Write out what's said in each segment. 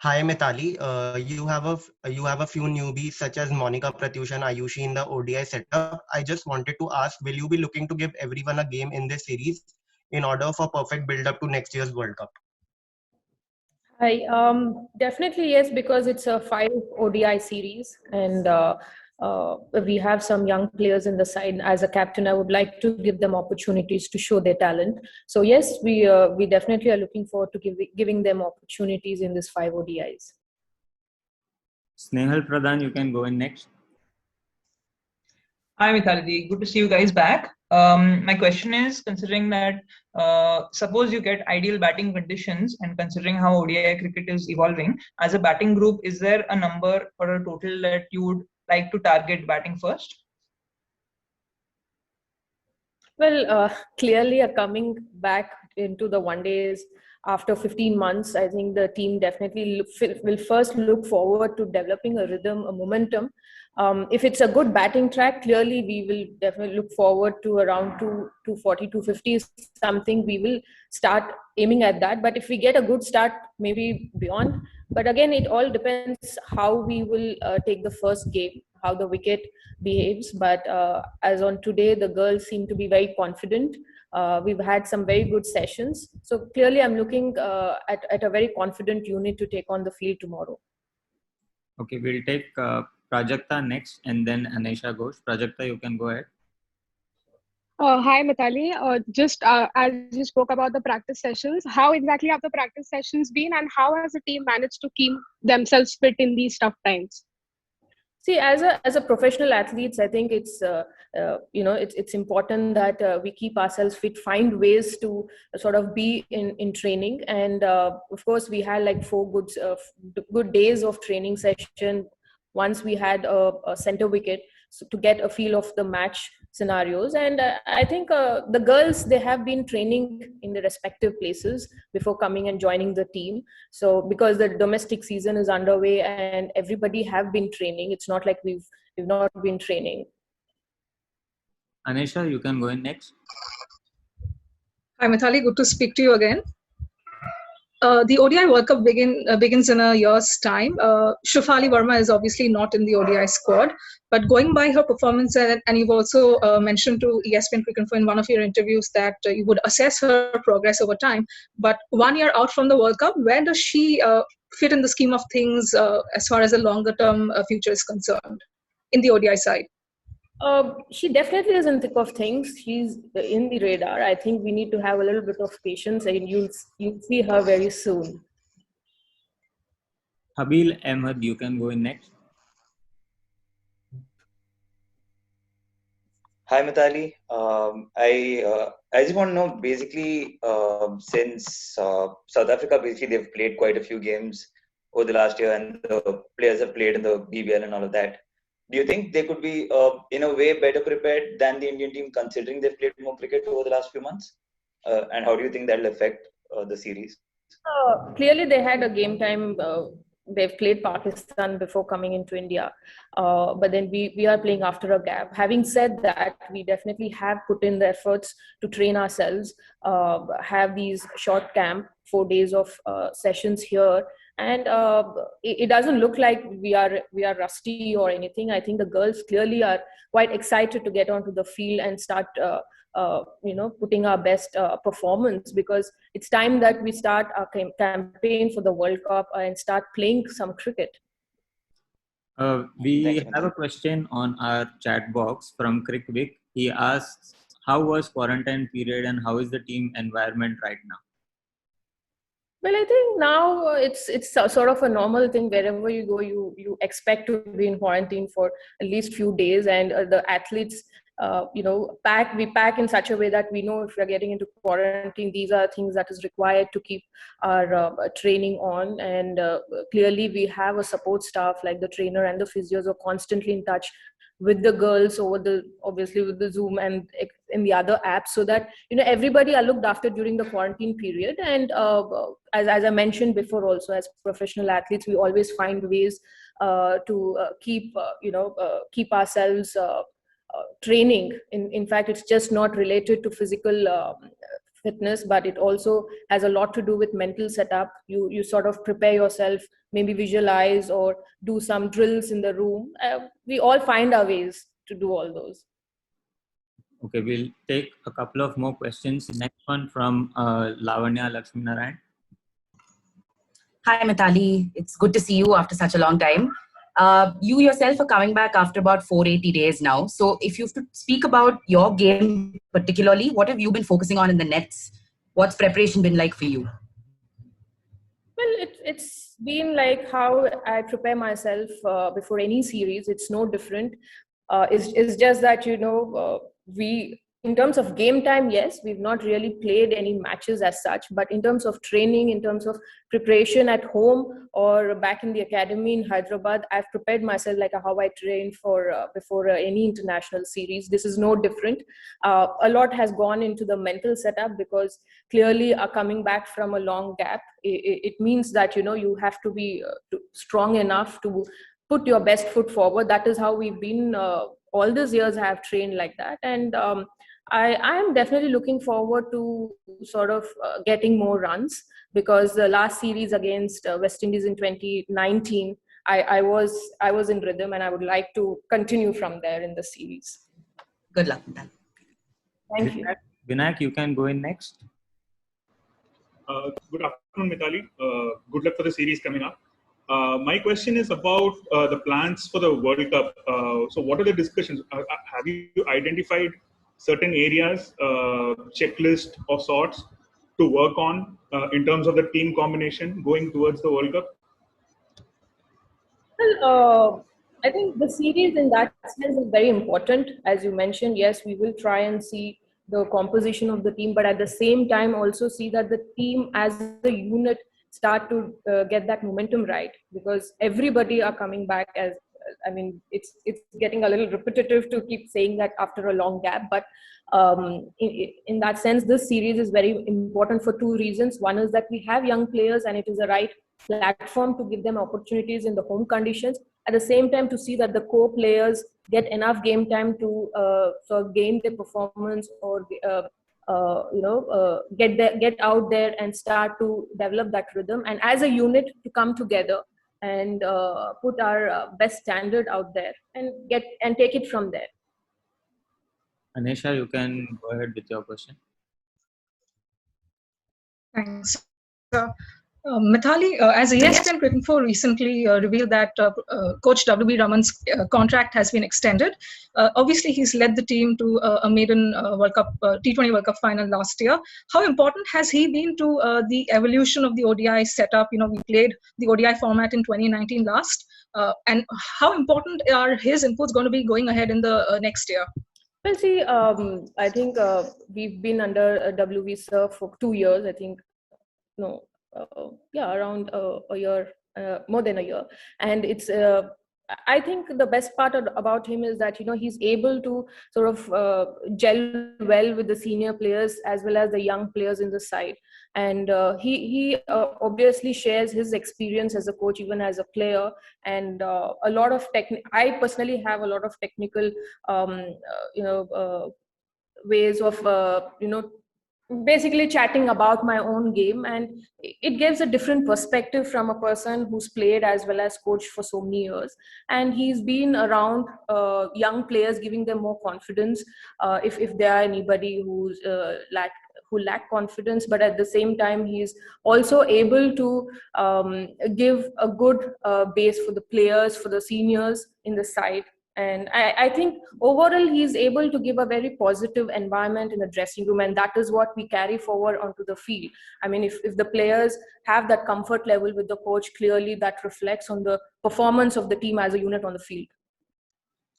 Hi Mitali, you have a few newbies such as Monica Pratyush and Ayushi in the ODI setup. I just wanted to ask, will you be looking to give everyone a game in this series in order for perfect build up to next year's World Cup? Hi, definitely yes, because it's a 5 ODI series, and we have some young players in the side. As a captain, I would like to give them opportunities to show their talent. So yes, we definitely are looking forward to giving them opportunities in this 5 ODIs. Snehal Pradhan, you can go in next. Hi Mithali, good to see you guys back. My question is, considering that suppose you get ideal batting conditions and considering how ODI cricket is evolving, as a batting group, is there a number or a total that you would like to target batting first? Well, clearly, coming back into the one days after 15 months, I think the team definitely will first look forward to developing a rhythm, a momentum. If it's a good batting track, clearly we will definitely look forward to around 240, 250 something. We will start aiming at that. But if we get a good start, maybe beyond. But again, it all depends how we will take the first game, how the wicket behaves. But as on today, the girls seem to be very confident. We've had some very good sessions. So clearly, I'm looking at a very confident unit to take on the field tomorrow. Okay, we'll take Prajakta next and then Anisha Ghosh. Prajakta, you can go ahead. Hi, Mitali. Just as you spoke about the practice sessions, how exactly have the practice sessions been, and how has the team managed to keep themselves fit in these tough times? See, as a professional athletes, I think it's important that we keep ourselves fit, find ways to sort of be in training, and of course we had like 4 good days of training session. Once we had a center wicket, so to get a feel of the match scenarios, and I think the girls, they have been training in the respective places before coming and joining the team. So because the domestic season is underway and everybody have been training, it's not like we've not been training. Anisha, you can go in next. Hi Mithali, good to speak to you again. The ODI World Cup begins in a year's time. Shafali Verma is obviously not in the ODI squad, but going by her performance, and you've also mentioned to ESPN Cricinfo in one of your interviews that you would assess her progress over time. But 1 year out from the World Cup, where does she fit in the scheme of things as far as the longer term future is concerned in the ODI side? She definitely is in thick of things. She's in the radar. I think we need to have a little bit of patience, and you'll see her very soon. Habil Ahmed, you can go in next. Hi Mitali. I just want to know basically since South Africa basically they've played quite a few games over the last year and the players have played in the BBL and all of that. Do you think they could be in a way better prepared than the Indian team considering they've played more cricket over the last few months? And how do you think that'll affect the series? Clearly, they had a game time. They've played Pakistan before coming into India, but then we are playing after a gap. Having said that, we definitely have put in the efforts to train ourselves, have these short camp, 4 days of sessions here, and it doesn't look like we are rusty or anything. I think the girls clearly are quite excited to get onto the field and start putting our best performance, because it's time that we start our campaign for the World Cup and start playing some cricket. We have a question on our chat box from Crickwick. He asks, how was quarantine period and how is the team environment right now? Well, I think now it's sort of a normal thing. Wherever you go, you expect to be in quarantine for at least few days, and the athletes, we pack in such a way that we know if we are getting into quarantine, these are things that is required to keep our training on. And clearly, we have a support staff like the trainer and the physios are constantly in touch with the girls obviously with the Zoom and in the other apps, so that everybody are looked after during the quarantine period. And as I mentioned before, also as professional athletes, we always find ways to keep ourselves training. In fact, it's just not related to fitness, but it also has a lot to do with mental setup. You sort of prepare yourself, maybe visualize or do some drills in the room. We all find our ways to do all those. Okay, we'll take a couple of more questions. Next one from Lavanya Lakshminarayan. Hi, Mithali. It's good to see you after such a long time. You yourself are coming back after about 480 days now. So if you have to speak about your game particularly, what have you been focusing on in the nets? What's preparation been like for you? Well, it's been like how I prepare myself before any series. It's no different. It's just that, we, in terms of game time, yes, we've not really played any matches as such, but in terms of training, in terms of preparation at home or back in the academy in Hyderabad, I've prepared myself like how I trained for before any international series. This is no different. A lot has gone into the mental setup, because clearly coming back from a long gap, it means that, you have to be strong enough to put your best foot forward. That is how we've been all these years. I have trained like that, and I am definitely looking forward to sort of getting more runs, because the last series against West Indies in 2019, I was in rhythm, and I would like to continue from there in the series. Good luck with that. Thank you. Vinayak, you can go in next. Good afternoon, Mithali. Good luck for the series coming up. My question is about the plans for the World Cup. So what are the discussions? Have you identified certain areas, checklist of sorts to work on in terms of the team combination going towards the World Cup? Well, I think the series in that sense is very important. As you mentioned, yes, we will try and see the composition of the team, but at the same time also see that the team as a unit start to get that momentum right, because everybody are coming back. It's getting a little repetitive to keep saying that after a long gap, but in that sense, this series is very important for two reasons. One is that we have young players, and it is the right platform to give them opportunities in the home conditions. At the same time, to see that the core players get enough game time to sort of gain their performance, or get out there and start to develop that rhythm, and as a unit to come together and put our best standard out there and take it from there. Anisha, you can go ahead with your question. Thanks. Mithali, as ESPN Cricinfo recently revealed that Coach W.B. Raman's contract has been extended. Obviously, he's led the team to a maiden World Cup, T20 World Cup final last year. How important has he been to the evolution of the ODI setup? We played the ODI format in 2019 last. And how important are his inputs going to be going ahead in the next year? Well, see, I think we've been under WB Sir for 2 years. I think, around a year, more than a year. And it's, I think the best part about him is that, he's able to sort of gel well with the senior players as well as the young players in the side. And he obviously shares his experience as a coach, even as a player, and a lot of I personally have a lot of technical, ways of, basically chatting about my own game, and it gives a different perspective from a person who's played as well as coached for so many years, and he's been around young players, giving them more confidence if there are anybody who lack confidence, but at the same time he's also able to give a good base for the players, for the seniors in the side. And I think overall he's able to give a very positive environment in the dressing room, and that is what we carry forward onto the field. I mean, if the players have that comfort level with the coach, clearly that reflects on the performance of the team as a unit on the field.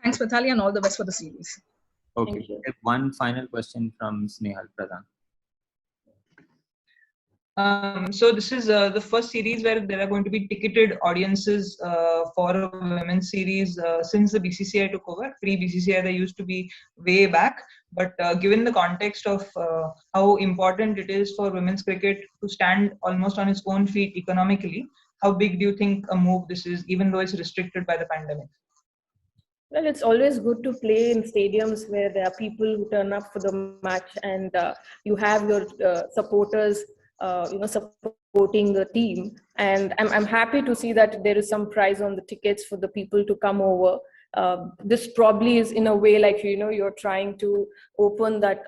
Thanks, Mithali, and all the best for the series. Okay, one final question from Snehal Pradhan. So this is the first series where there are going to be ticketed audiences for a women's series since the BCCI took over. Pre-BCCI, there used to be way back. But given the context of how important it is for women's cricket to stand almost on its own feet economically, how big do you think a move this is, even though it's restricted by the pandemic? Well, it's always good to play in stadiums where there are people who turn up for the match, and you have your supporters, supporting the team. And I'm happy to see that there is some prize on the tickets for the people to come over. This probably is in a way like, you're trying to open that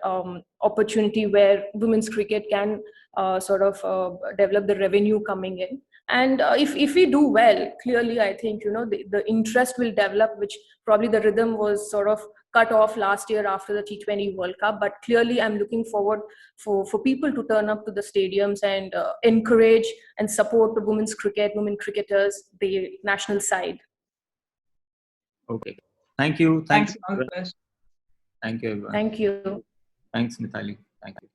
opportunity where women's cricket can develop the revenue coming in. And if we do well, clearly, I think, the interest will develop, which probably the rhythm was sort of cut off last year after the T20 World Cup. But clearly, I'm looking forward for people to turn up to the stadiums and encourage and support the women's cricket, women cricketers, the national side. Okay. Thank you. Thanks. Thank you, everyone. Thank you. Thanks, Mithali. Thank you.